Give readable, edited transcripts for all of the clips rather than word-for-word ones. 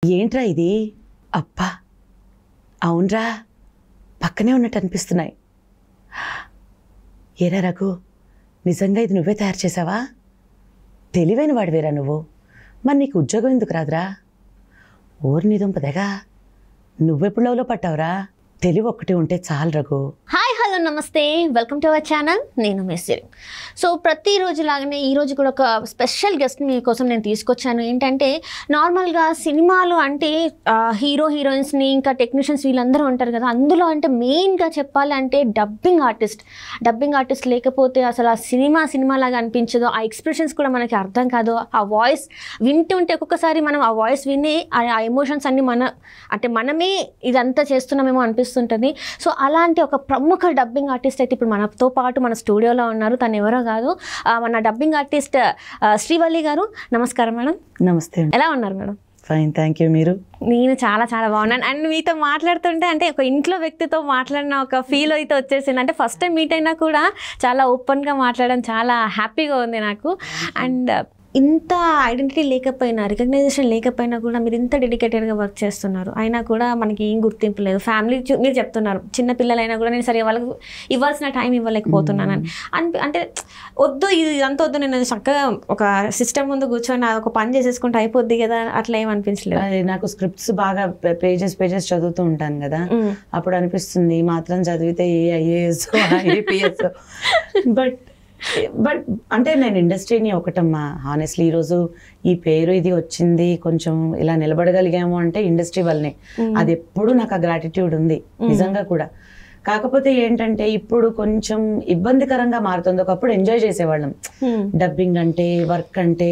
ఏంట్రా ఇది? అబ్బా! అవునరా, పక్కనే ఉన్నట్టు అనిపిస్తున్నాయి. ఏరా రఘు, నిజంగా ఇది నువ్వే తయారు చేసావా? తెలివైన వాడివేరా నువ్వు. మరి నీకు ఉద్యోగం ఎందుకు రాదురా? ఊరిని దుంపదగా, నువ్వెప్పుడు లవ్లో పట్టావురా? తెలివి ఒక్కటి ఉంటే చాలు రఘు. హాయ్ హలో నమస్తే, వెల్కమ్ టు అవర్ ఛానల్. నేను మెస్సిరి. సో ప్రతిరోజు లాగానే ఈరోజు కూడా ఒక స్పెషల్ గెస్ట్ మీకోసం నేను తీసుకొచ్చాను. ఏంటంటే నార్మల్గా సినిమాలు అంటే హీరో హీరోయిన్స్ని ఇంకా టెక్నీషియన్స్ వీళ్ళందరూ ఉంటారు కదా. అందులో అంటే మెయిన్గా చెప్పాలంటే డబ్బింగ్ ఆర్టిస్ట్ లేకపోతే అసలు ఆ సినిమా లాగా అనిపించదు. ఆ ఎక్స్ప్రెషన్స్ కూడా మనకి అర్థం కాదు. ఆ వాయిస్ వింటుంటే ఒక్కొక్కసారి మనం ఆ వాయిస్ విని ఆ ఎమోషన్స్ అన్ని మనమే ఇదంతా చేస్తున్నామేమో అనిపిస్తుంటుంది. సో అలాంటి ఒక ప్రముఖ డబ్బింగ్ ఆర్టిస్ట్ అయితే ఇప్పుడు మనతో పాటు మన స్టూడియోలో ఉన్నారు. తను ఎవరో కాదు, మన డబ్బింగ్ ఆర్టిస్ట్ శ్రీవల్లి గారు. నమస్కారం మేడం. నమస్తే. ఎలా ఉన్నారు మేడం? Fine, thank you. మీరు? నేను చాలా బాగున్నాను. అండ్ మీతో మాట్లాడుతుంటే అంటే ఒక ఇంట్లో వ్యక్తితో మాట్లాడిన ఒక ఫీల్ అయితే వచ్చేసింది. అంటే ఫస్ట్ టైం మీట్ అయినా కూడా చాలా ఓపెన్గా మాట్లాడడం చాలా హ్యాపీగా ఉంది నాకు. అండ్ ఇంత ఐడెంటిటీ లేకపోయినా, రికగ్నైజేషన్ లేకపోయినా కూడా మీరు ఇంత డెడికేటెడ్గా వర్క్ చేస్తున్నారు. అయినా కూడా మనకి ఏం గుర్తింపు లేదు. ఫ్యామిలీ మీరు చెప్తున్నారు, చిన్న పిల్లలైనా కూడా నేను సరే వాళ్ళకి ఇవ్వాల్సిన టైం ఇవ్వలేకపోతున్నానని అంటే వద్దు, ఇదంతా వద్దు, నేను చక్కగా ఒక సిస్టమ్ ముందు కూర్చొని ఒక పని చేసేసుకుంటే అయిపోద్ది కదా, అట్లా ఏమనిపించలేదు. అదే, నాకు స్క్రిప్ట్స్ బాగా పేజెస్ చదువుతూ ఉంటాను కదా, అప్పుడు అనిపిస్తుంది మాత్రం చదివితే ఏ ఐఏఎస్ ఐఏపీఎస్. బట్ అంటే నేను ఇండస్ట్రీని ఒకటమ్మా, హానెస్ట్లీ ఈరోజు ఈ పేరు ఇది వచ్చింది, కొంచెం ఇలా నిలబడగలిగాము అంటే ఇండస్ట్రీ వల్లనే. అది ఎప్పుడు నాకు ఆ గ్రాటిట్యూడ్ ఉంది నిజంగా కూడా. కాకపోతే ఏంటంటే ఇప్పుడు కొంచెం ఇబ్బందికరంగా మారుతుంది. ఒకప్పుడు ఎంజాయ్ చేసేవాళ్ళం, డబ్బింగ్ అంటే, వర్క్ అంటే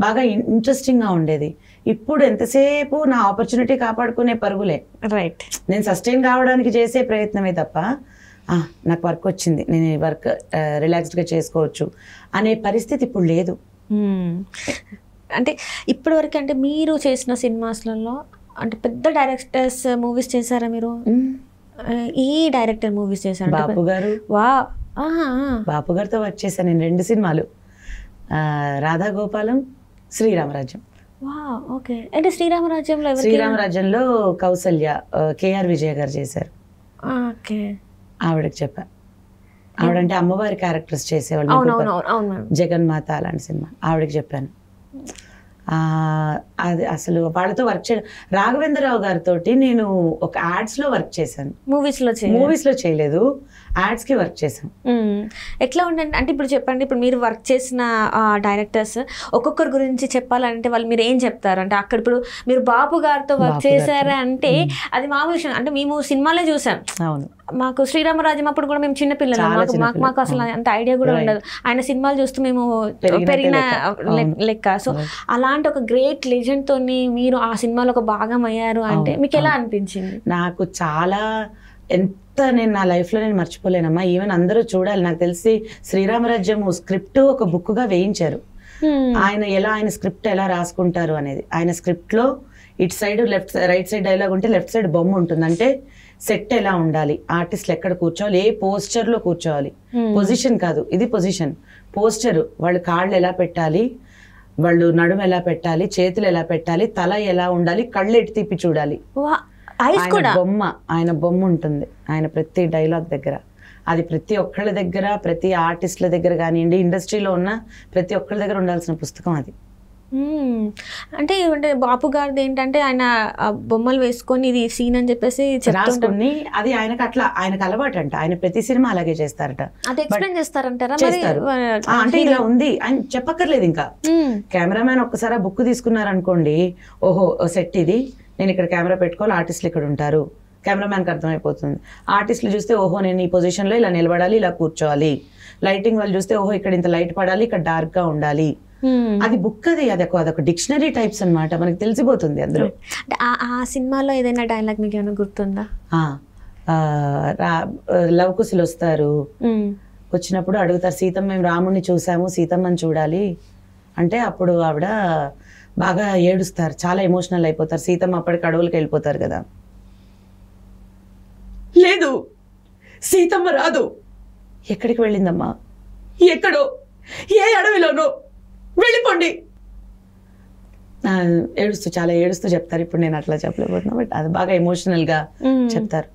బాగా ఇంట్రెస్టింగ్ గా ఉండేది. ఇప్పుడు ఎంతసేపు నా ఆపర్చునిటీ కాపాడుకునే పరుగులే. రైట్. నేను సస్టైన్ కావడానికి చేసే ప్రయత్నమే తప్ప నాకు వర్క్ వచ్చింది, నేను ఈ వర్క్ రిలాక్స్డ్గా చేసుకోవచ్చు అనే పరిస్థితి ఇప్పుడు లేదు. అంటే ఇప్పటి వరకు అంటే మీరు చేసిన సినిమాస్లలో అంటే పెద్ద డైరెక్టర్స్ మూవీస్ చేశారా మీరు? ఈ డైరెక్టర్ మూవీస్ చేశారు? బాపు గారు. బాపు గారితో వర్క్ చేశాను నేను 2 సినిమాలు, రాధా గోపాలం, శ్రీరామరాజ్యం. ఓకే. అంటే శ్రీరామరాజ్యంలో కౌసల్య, కేఆర్ విజయ గారు చేశారు. ఓకే. ఆవిడకి చెప్పా, ఆవిడంటే అమ్మవారి క్యారెక్టర్స్ చేసేవాళ్ళు, జగన్మాత అలాంటి సినిమా. ఆవిడకి చెప్పాను. అది అసలు వాళ్ళతో వర్క్ చేయడం. రాఘవేంద్రరావు గారితో నేను ఒక యాడ్స్ లో వర్క్ చేశాను. మూవీస్ లో చేయలేదు, యాడ్స్ కి వర్క్ చేశాను. ఎట్లా ఉండండి అంటే ఇప్పుడు చెప్పండి, ఇప్పుడు మీరు వర్క్ చేసిన డైరెక్టర్స్ ఒక్కొక్కరి గురించి చెప్పాలంటే వాళ్ళు మీరు ఏం చెప్తారు? అంటే అక్కడ ఇప్పుడు మీరు బాపు గారితో వర్క్ చేశారా అంటే అది మామూలు విషయం. అంటే మేము సినిమాలే చూసాం. అవును. మాకు శ్రీరామరాజ్యం అప్పుడు కూడా మేము చిన్నపిల్లలు, మాకు అసలు అంత ఐడియా కూడా ఉండదు. ఆయన సినిమాలు చూస్తూ మేము పెరిగిన లెక్క. సో అలాంటి ఒక గ్రేట్ లెజెండ్ తోని మీరు ఆ సినిమాలో ఒక భాగం అయ్యారు అంటే మీకు ఎలా అనిపించింది? నాకు చాలా, నేను నా లైఫ్ లో నేను మర్చిపోలేనమ్మా. ఈవెన్ అందరూ చూడాలి. నాకు తెలిసి శ్రీరామరాజ్యం స్క్రిప్ట్ ఒక బుక్ గా వేయించారు. ఆయన స్క్రిప్ట్ ఎలా రాసుకుంటారు అనేది. ఆయన స్క్రిప్ట్ లో ఇటు సైడ్ రైట్ సైడ్ డైలాగ్ ఉంటే లెఫ్ట్ సైడ్ బొమ్మ ఉంటుంది. అంటే సెట్ ఎలా ఉండాలి, ఆర్టిస్టులు ఎక్కడ కూర్చోవాలి, ఏ పోస్చర్ లో కూర్చోవాలి. పొజిషన్ కాదు, ఇది పొజిషన్. పోస్చర్, వాళ్ళు కాళ్ళు ఎలా పెట్టాలి, వాళ్ళు నడుము ఎలా పెట్టాలి, చేతులు ఎలా పెట్టాలి, తల ఎలా ఉండాలి, కళ్ళు ఎటు తిప్పి చూడాలి. ఆయన బొమ్మ ఉంటుంది ఆయన ప్రతి డైలాగ్ దగ్గర. అది ప్రతి ఒక్కళ్ళ దగ్గర, ప్రతి ఆర్టిస్టుల దగ్గర కానివ్వండి, ఇండస్ట్రీలో ఉన్న ప్రతి ఒక్కళ్ళ దగ్గర ఉండాల్సిన పుస్తకం అది. అంటే బాపు గారిది ఏంటంటే ఆయన బొమ్మలు వేసుకొని ఇది సీన్ అని చెప్పేసి రాసుకుని, అది ఆయనకు అలవాటు అంట. ఆయన ప్రతి సినిమా అలాగే చేస్తారట. అది ఎక్స్ప్లెయిన్ చేస్తారంటారా? అంటే ఇలా ఉంది ఆయన చెప్పక్కర్లేదు. ఇంకా కెమెరామ్యాన్ ఒక్కసారి ఆ బుక్ తీసుకున్నారనుకోండి, ఓహో సెట్ ఇది, నేను ఇక్కడ కెమెరా పెట్టుకోవాలి, ఆర్టిస్టులు ఇక్కడ ఉంటారు, కెమెరామ్యాన్కి అర్థమైపోతుంది. ఆర్టిస్టులు చూస్తే ఓహో నేను ఈ పొజిషన్లో ఇలా నిలబడాలి, ఇలా కూర్చోవాలి. లైటింగ్ వాళ్ళు చూస్తే ఓహో ఇక్కడ ఇంత లైట్ పడాలి, ఇక్కడ డార్క్ గా ఉండాలి. అది బుక్, అదొక డిక్షనరీ టైప్స్ అన్నమాట, మనకి తెలిసిపోతుంది అందులో. ఆ సినిమాలో ఏదైనా డైలాగ్ మీకు ఏమైనా గుర్తుందా? లవకుశులు వస్తారు, వచ్చినప్పుడు అడుగుతారు సీతమ్మ, మేము రాముడిని చూసాము, సీతమ్మని చూడాలి అంటే అప్పుడు ఆవిడ బాగా ఏడుస్తారు, చాలా ఎమోషనల్ అయిపోతారు. సీతమ్మ అప్పటికి అడవులకు వెళ్ళిపోతారు కదా. లేదు, సీతమ్మ రాదు. ఎక్కడికి వెళ్ళిందమ్మా? ఎక్కడో, ఏ అడవిలోనో, వెళ్ళిపోండి. చాలా ఏడుస్తూ చెప్తారు. ఇప్పుడు నేను అట్లా చెప్పలేకపోతున్నా, బట్ అది బాగా ఎమోషనల్గా చెప్తారు.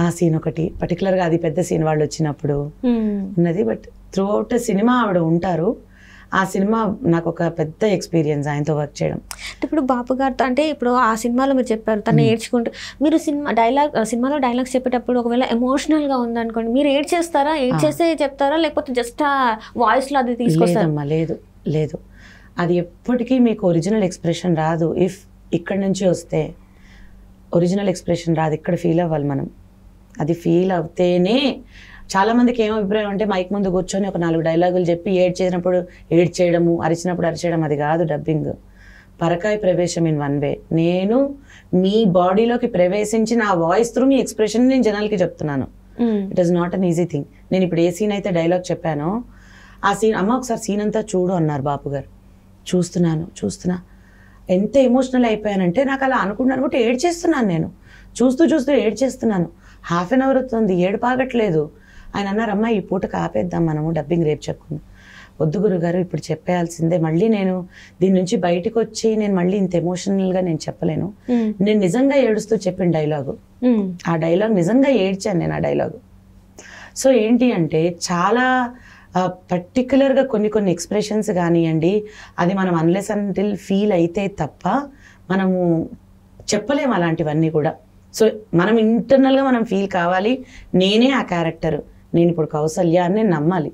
ఆ సీన్ ఒకటి పర్టికులర్గా, అది పెద్ద సీన్ వాళ్ళు వచ్చినప్పుడు ఉన్నది. బట్ త్రూ అవుట్ సినిమా ఆవిడ ఉంటారు. ఆ సినిమా నాకు ఒక పెద్ద ఎక్స్పీరియన్స్ ఆయనతో వర్క్ చేయడం. ఇప్పుడు బాపు గారితో అంటే ఇప్పుడు ఆ సినిమాలో మీరు చెప్పారు తను ఏడ్చుకుంటూ, మీరు సినిమాలో డైలాగ్స్ చెప్పేటప్పుడు ఒకవేళ ఎమోషనల్గా ఉందనుకోండి, మీరు ఏడ్ చేస్తారా? ఏడ్ చేస్తే చెప్తారా, లేకపోతే జస్ట్ ఆ వాయిస్లో అది తీసుకొస్తారా? లేదు, అది ఎప్పటికీ మీకు ఒరిజినల్ ఎక్స్ప్రెషన్ రాదు. ఇఫ్ ఇక్కడ నుంచి వస్తే ఒరిజినల్ ఎక్స్ప్రెషన్ రాదు, ఇక్కడ ఫీల్ అవ్వాలి మనం. అది ఫీల్ అవుతేనే. చాలా మందికి ఏం అభిప్రాయం అంటే మైక్ ముందు కూర్చొని ఒక 4 డైలాగులు చెప్పి ఏడ్ చేసినప్పుడు ఏడ్ చేయడము, అరిచినప్పుడు అరిచేయడం, అది కాదు డబ్బింగ్. పరకాయ ప్రవేశం ఇన్ వన్ వే. నేను మీ బాడీలోకి ప్రవేశించి నా వాయిస్ త్రూ మీ ఎక్స్ప్రెషన్ నేను జనాలకి చెప్తున్నాను. It is not an easy thing. నేను ఇప్పుడు ఏ సీన్ అయితే డైలాగ్ చెప్పానో ఆ సీన్, అమ్మ ఒకసారి సీన్ అంతా చూడు అన్నారు బాపు గారు. చూస్తున్నా ఎంత ఎమోషనల్ అయిపోయానంటే, నాకు అలా అనుకున్నాను బట్ ఏడ్ చేస్తున్నాను. నేను చూస్తూ ఏడ్ చేస్తున్నాను. హాఫ్ అన్ అవర్ అవుతుంది, ఏడు పాగట్లేదు. ఆయన అన్నారు, అమ్మ ఈ పూటకు ఆపేద్దాం మనము, డబ్బింగ్ రేపు చెప్పుకుందాం. వద్దు గురుగారు, ఇప్పుడు చెప్పేయాల్సిందే. మళ్ళీ నేను దీని నుంచి బయటకు వచ్చి నేను మళ్ళీ ఇంత ఎమోషనల్గా నేను చెప్పలేను. నేను నిజంగా ఏడుస్తూ చెప్పిన డైలాగు, ఆ డైలాగ్ నిజంగా ఏడ్చాను నేను ఆ డైలాగు. సో ఏంటి అంటే చాలా పర్టికులర్గా కొన్ని ఎక్స్ప్రెషన్స్ కానివ్వండి, అది మనం అన్లెస్ అంటిల్ ఫీల్ అయితే తప్ప మనము చెప్పలేము అలాంటివన్నీ కూడా. సో మనం ఇంటర్నల్గా మనం ఫీల్ కావాలి, నేనే ఆ క్యారెక్టర్, నేను ఇప్పుడు కౌసల్య అని నేను నమ్మాలి.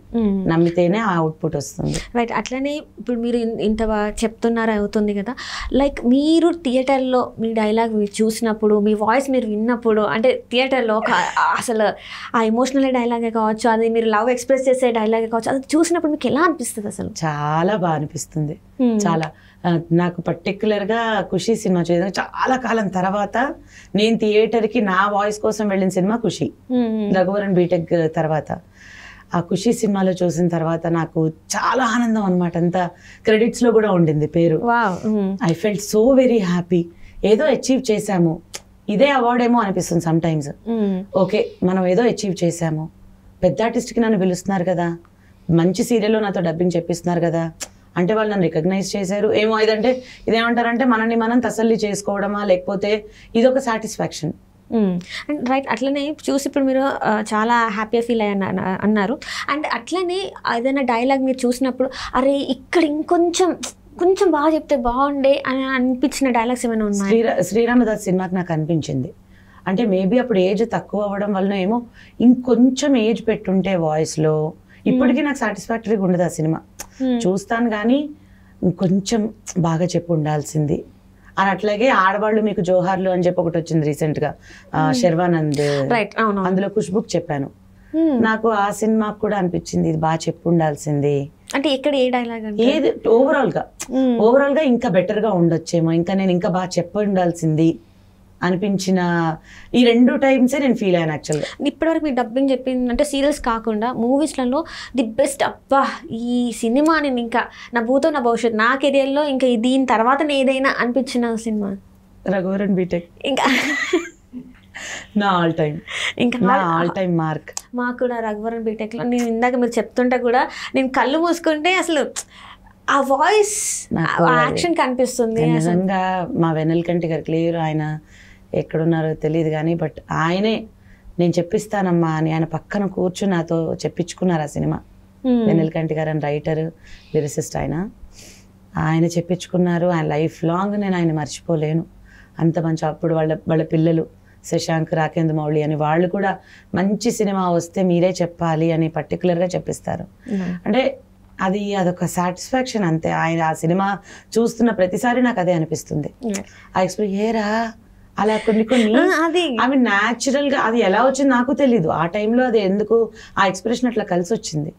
నమ్మితేనే ఆ అవుట్పుట్ వస్తుంది. రైట్. అట్లనే ఇప్పుడు మీరు ఇంత చెప్తున్నారు అవుతుంది కదా, లైక్ మీరు థియేటర్లో మీ డైలాగ్ మీరు చూసినప్పుడు, మీ వాయిస్ మీరు విన్నప్పుడు, అంటే థియేటర్లో అసలు ఆ ఎమోషనల్ డైలాగే కావచ్చు, అది మీరు లవ్ ఎక్స్ప్రెస్ చేసే డైలాగే కావచ్చు, అది చూసినప్పుడు మీకు ఎలా అనిపిస్తుంది? అసలు చాలా బాగా అనిపిస్తుంది. చాలా నాకు పర్టికులర్గా ఖుషి సినిమా చేయడం చాలా కాలం తర్వాత నేను థియేటర్కి నా వాయిస్ కోసం వెళ్ళిన సినిమా ఖుషి, రఘువరన్ బీటెక్ తర్వాత. ఆ ఖుషి సినిమాలో చూసిన తర్వాత నాకు చాలా ఆనందం అనమాట. అంతా క్రెడిట్స్లో కూడా ఉండింది పేరు. I felt so very happy. ఏదో అచీవ్ చేశాము, ఇదే అవార్డ్ ఏమో అనిపిస్తుంది సమ్ టైమ్స్. ఓకే, మనం ఏదో అచీవ్ చేశాము, పెద్ద ఆర్టిస్ట్కి నన్ను పిలుస్తున్నారు కదా, మంచి సీరియల్లో నాతో డబ్బింగ్ చెప్పిస్తున్నారు కదా, అంటే వాళ్ళు నన్ను రికగ్నైజ్ చేశారు ఏమో. ఇదంటే ఇదేమంటారంటే మనల్ని మనం తసల్లి చేసుకోవడమా, లేకపోతే ఇదొక సాటిస్ఫాక్షన్. రైట్. అట్లనే చూసి ఇప్పుడు మీరు చాలా హ్యాపీగా ఫీల్ అన్నారు. అండ్ అట్లనే ఏదైనా డైలాగ్ మీరు చూసినప్పుడు అరే ఇక్కడ ఇంకొంచెం బాగా చెప్తే బాగుండే అని అనిపించిన డైలాగ్స్ ఏమైనా ఉన్నాయి? శ్రీరామదాస్ సినిమాకి నాకు అనిపించింది. అంటే మేబీ అప్పుడు ఏజ్ తక్కువ అవ్వడం వలన ఏమో, ఇంకొంచెం ఏజ్ పెట్టుంటే వాయిస్లో ఇప్పటికీ నాకు సాటిస్ఫాక్టరీగా ఉండదు ఆ సినిమా. చూస్తాను కానీ కొంచెం బాగా చెప్పు ఉండాల్సింది అని. అట్లాగే ఆడవాళ్ళు మీకు జోహార్లు అని చెప్పి ఒకటి వచ్చింది రీసెంట్గా, శర్వానంద్, అందులో ఖుష్బుక్ చెప్పాను. నాకు ఆ సినిమాకు కూడా అనిపించింది ఇది బాగా చెప్పు ఉండాల్సింది. అంటే ఎక్కడ ఏ డైలాగ్ ఏది ఓవరాల్ గా ఇంకా బెటర్ గా ఉండొచ్చేమో, ఇంకా నేను ఇంకా బాగా చెప్ప ఉండాల్సింది అనిపించిన ఈ 2 టైమ్సే నేను ఫీల్ అయ్యాను యాక్చువల్గా. ఇప్పటివరకు మీరు డబ్బింగ్ చెప్పింది అంటే సీరియల్స్ కాకుండా మూవీస్లలో ది బెస్ట్, అబ్బా ఈ సినిమా నేను ఇంకా నా భూతో నా భవిష్యత్తు, నా కెరియర్లో ఇంకా దీని తర్వాత ఏదైనా అనిపించిన సినిమా? రఘువరన్ బీటెక్ ఇంకా నా ఆల్ టైమ్ మార్క్. మాకు కూడా రఘువరన్ బీటెక్లో నేను ఇందాక మీరు చెప్తుంటే కూడా నేను కళ్ళు మూసుకుంటే అసలు ఆ వాయిస్ యాక్షన్ కనిపిస్తుంది. నిజంగా మా వెన్నెలకంటి గారు క్లియర్, ఆయన ఎక్కడున్నారో తెలియదు కానీ బట్ ఆయనే నేను చెప్పిస్తానమ్మా అని ఆయన పక్కన కూర్చుని నాతో చెప్పించుకున్నారు ఆ సినిమా. వెన్నెలకంటి గారు అని రైటర్, లిరిసిస్ట్ ఆయన చెప్పించుకున్నారు. ఆయన లైఫ్ లాంగ్ నేను ఆయన మర్చిపోలేను. అంత మంచి. అప్పుడు వాళ్ళ పిల్లలు శశాంక్, రాకేంద్ర మౌళి అని వాళ్ళు కూడా మంచి సినిమా వస్తే మీరే చెప్పాలి అని పర్టికులర్గా చెప్పిస్తారు. అంటే అదొక సాటిస్ఫాక్షన్ అంతే. ఆయన ఆ సినిమా చూస్తున్న ప్రతిసారి నాకు అదే అనిపిస్తుంది. ఆ ఎక్స్ప్రెస్ ఏరా అలా కొన్ని అవి న్యాచురల్ గా, అది ఎలా వచ్చింది నాకు తెలీదు ఆ టైంలో, అది ఎందుకు ఆ ఎక్స్ప్రెషన్ అట్లా కలిసి వచ్చింది.